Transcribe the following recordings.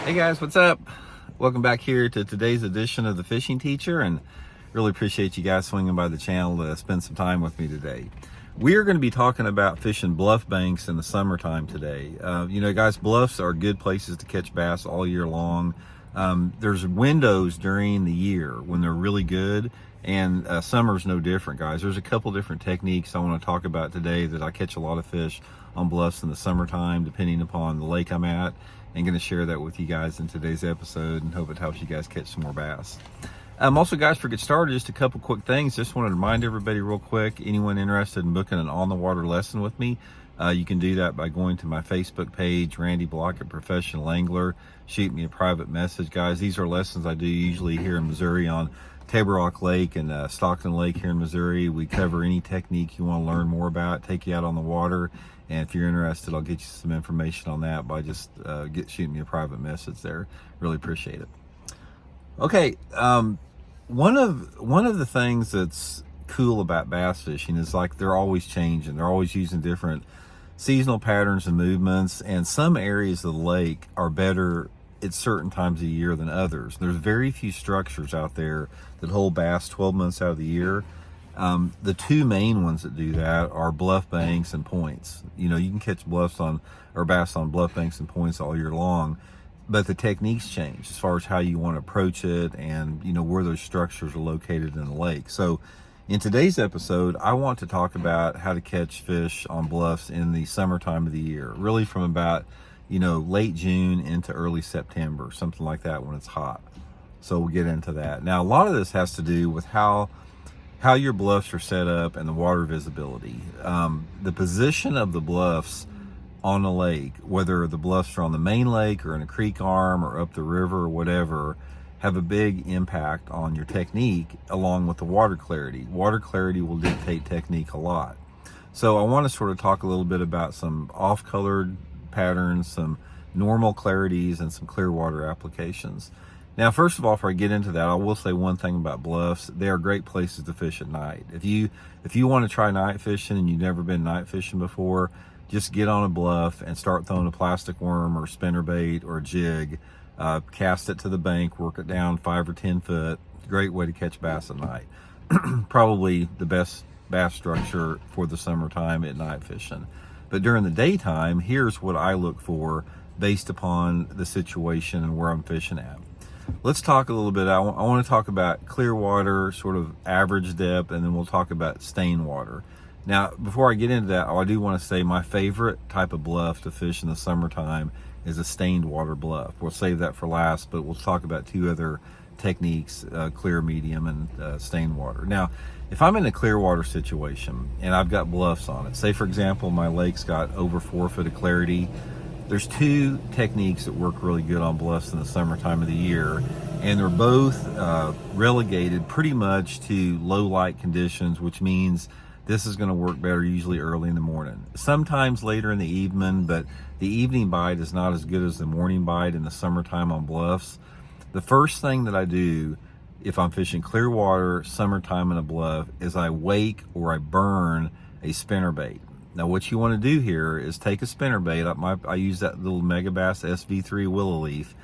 Hey guys, what's up? Welcome back here to today's edition of the Fishing Teacher, and really appreciate you guys swinging by the channel to spend some time with me today. We are going to be talking about fishing bluff banks in the summertime today. Guys, bluffs are good places to catch bass all year long. There's windows during the year when they're really good, and summer's no different, guys. There's a couple different techniques I want to talk about today that I catch a lot of fish on bluffs in the summertime, depending upon the lake I'm at. I'm going to share that with you guys in today's episode and hope it helps you guys catch some more bass. Also, guys, for get started, just a couple quick things. Just wanted to remind everybody real quick, anyone interested in booking an on-the-water lesson with me, you can do that by going to my Facebook page, Randy Blaukat Professional Angler. Shoot me a private message, guys. These are lessons I do usually here in Missouri on Table Rock Lake and Stockton Lake here in Missouri. We cover any technique you want to learn more about, take you out on the water. And if you're interested, I'll get you some information on that by just shooting me a private message there. Really appreciate it. Okay, one of the things that's cool about bass fishing is like they're always changing. They're always using different seasonal patterns and movements, and some areas of the lake are better at certain times of the year than others. There's very few structures out there that hold bass 12 months out of the year. The two main ones that do that are bluff banks and points. You can catch bass on bluff banks and points all year long, but the techniques change as far as how you want to approach it and where those structures are located in the lake. So in today's episode, I want to talk about how to catch fish on bluffs in the summertime of the year, really from about late June into early September, something like that, when it's hot. So we'll get into that. Now, a lot of this has to do with how your bluffs are set up and the water visibility. The position of the bluffs on the lake, whether the bluffs are on the main lake or in a creek arm or up the river or whatever, have a big impact on your technique along with the water clarity. Water clarity will dictate technique a lot. So I want to sort of talk a little bit about some off-colored patterns, some normal clarities, and some clear water applications. Now, first of all, before I get into that, I will say one thing about bluffs. They are great places to fish at night. If you want to try night fishing and you've never been night fishing before, just get on a bluff and start throwing a plastic worm or spinnerbait or a jig. Cast it to the bank, work it down 5 or 10 foot. Great way to catch bass at night. Probably the best bass structure for the summertime at night fishing. But during the daytime, here's what I look for based upon the situation and where I'm fishing at. Let's talk a little bit. I want to talk about clear water, sort of average depth, and then we'll talk about stained water. Now, before I get into that, I do want to say my favorite type of bluff to fish in the summertime is a stained water bluff. We'll save that for last, but we'll talk about two other techniques, clear, medium, and stained water. Now, if I'm in a clear water situation and I've got bluffs on it, say for example, my lake's got over 4 foot of clarity, there's two techniques that work really good on bluffs in the summertime of the year, and they're both relegated pretty much to low light conditions, which means this is going to work better usually early in the morning. Sometimes later in the evening, but the evening bite is not as good as the morning bite in the summertime on bluffs. The first thing that I do if I'm fishing clear water, summertime in a bluff, is I wake or I burn a spinnerbait. Now what you want to do here is take a spinnerbait, I use that little Megabass SV3 willow leaf,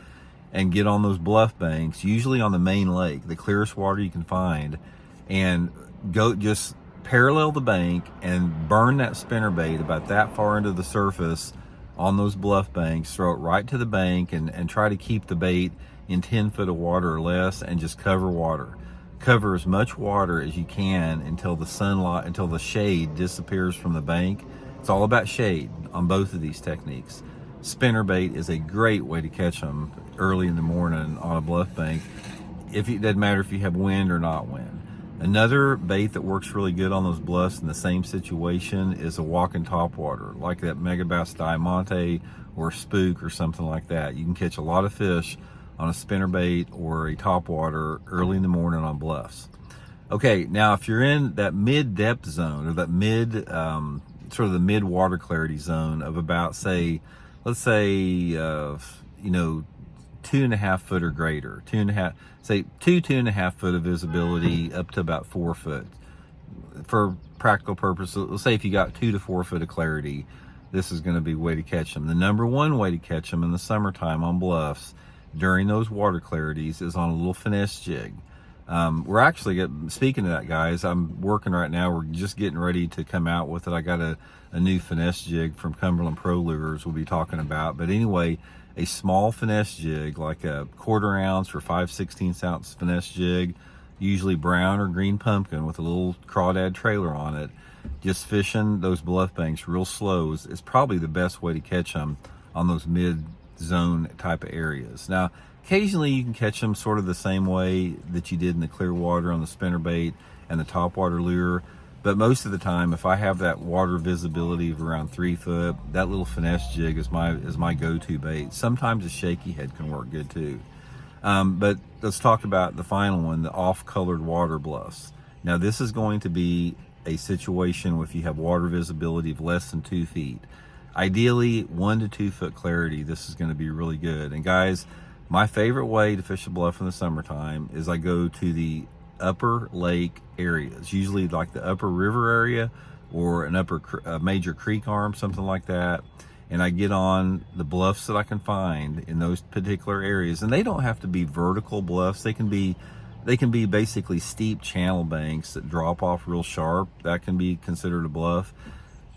and get on those bluff banks, usually on the main lake, the clearest water you can find, and go just parallel the bank and burn that spinnerbait about that far into the surface on those bluff banks, throw it right to the bank, and try to keep the bait in 10 foot of water or less, and just cover water. Cover as much water as you can until the shade disappears from the bank. It's all about shade on both of these techniques. Spinnerbait is a great way to catch them early in the morning on a bluff bank. It doesn't matter if you have wind or not wind. Another bait that works really good on those bluffs in the same situation is a walking topwater, like that Megabass Diamante or Spook or something like that. You can catch a lot of fish on a spinnerbait or a topwater early in the morning on bluffs. Okay, now if you're in that mid-depth zone, or that sort of the mid-water clarity zone of about, let's say, 2.5 foot or greater, 2.5 foot of visibility up to about 4 foot. For practical purposes, let's say if you got 2 to 4 foot of clarity, this is going to be a way to catch them. The number one way to catch them in the summertime on bluffs during those water clarities is on a little finesse jig. We're actually speaking of that, guys, I'm working right now. We're just getting ready to come out with it. I got a new finesse jig from Cumberland Pro Lures we'll be talking about. But anyway, a small finesse jig, like a 1/4 ounce or 5/16 ounce finesse jig, usually brown or green pumpkin with a little crawdad trailer on it, just fishing those bluff banks real slow is probably the best way to catch them on those mid-zone type of areas. Now, occasionally you can catch them sort of the same way that you did in the clear water on the spinnerbait and the topwater lure, but most of the time, if I have that water visibility of around 3 foot, that little finesse jig is my go-to bait. Sometimes a shaky head can work good too. But let's talk about the final one, the off-colored water bluffs. Now, this is going to be a situation if you have water visibility of less than 2 feet. Ideally, 1 to 2 foot clarity, this is going to be really good. And guys, my favorite way to fish a bluff in the summertime is I go to the upper lake areas, usually like the upper river area or an upper major creek arm, something like that. And I get on the bluffs that I can find in those particular areas. And they don't have to be vertical bluffs. They can be basically steep channel banks that drop off real sharp. That can be considered a bluff.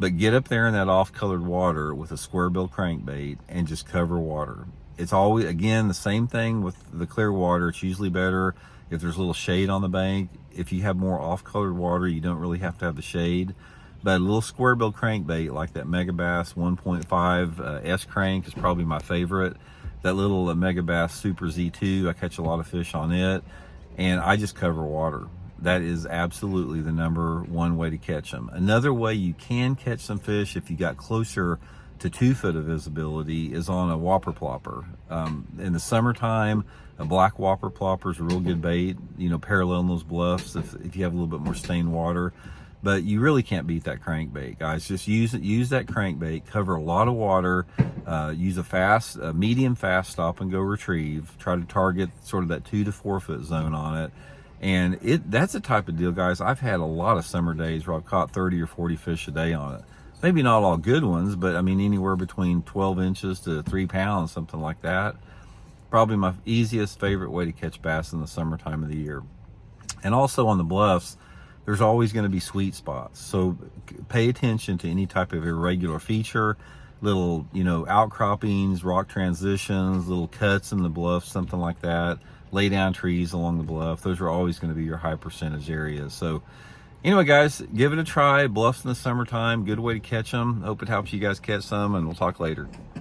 But get up there in that off-colored water with a square bill crankbait and just cover water. It's always, again, the same thing with the clear water. It's usually better if there's a little shade on the bank. If you have more off-colored water, you don't really have to have the shade. But a little square bill crankbait like that Megabass 1.5 S crank is probably my favorite. That little Megabass Super Z2, I catch a lot of fish on it, and I just cover water. That is absolutely the number one way to catch them. Another way you can catch some fish if you got closer to 2 foot of visibility is on a whopper plopper. In the summertime, a black whopper plopper is a real good bait, paralleling those bluffs if you have a little bit more stained water. But you really can't beat that crankbait, guys. Just use that crankbait, cover a lot of water, use a medium fast stop and go retrieve. Try to target sort of that 2 to 4 foot zone on it. And that's the type of deal, guys. I've had a lot of summer days where I've caught 30 or 40 fish a day on it. Maybe not all good ones, but I mean, anywhere between 12 inches to 3 pounds, something like that. Probably my easiest favorite way to catch bass in the summertime of the year. And also on the bluffs, there's always going to be sweet spots. So pay attention to any type of irregular feature, little, outcroppings, rock transitions, little cuts in the bluff, something like that. Lay down trees along the bluff. Those are always going to be your high percentage areas. So anyway, guys, give it a try. Bluffs in the summertime, good way to catch them. Hope it helps you guys catch some, and we'll talk later.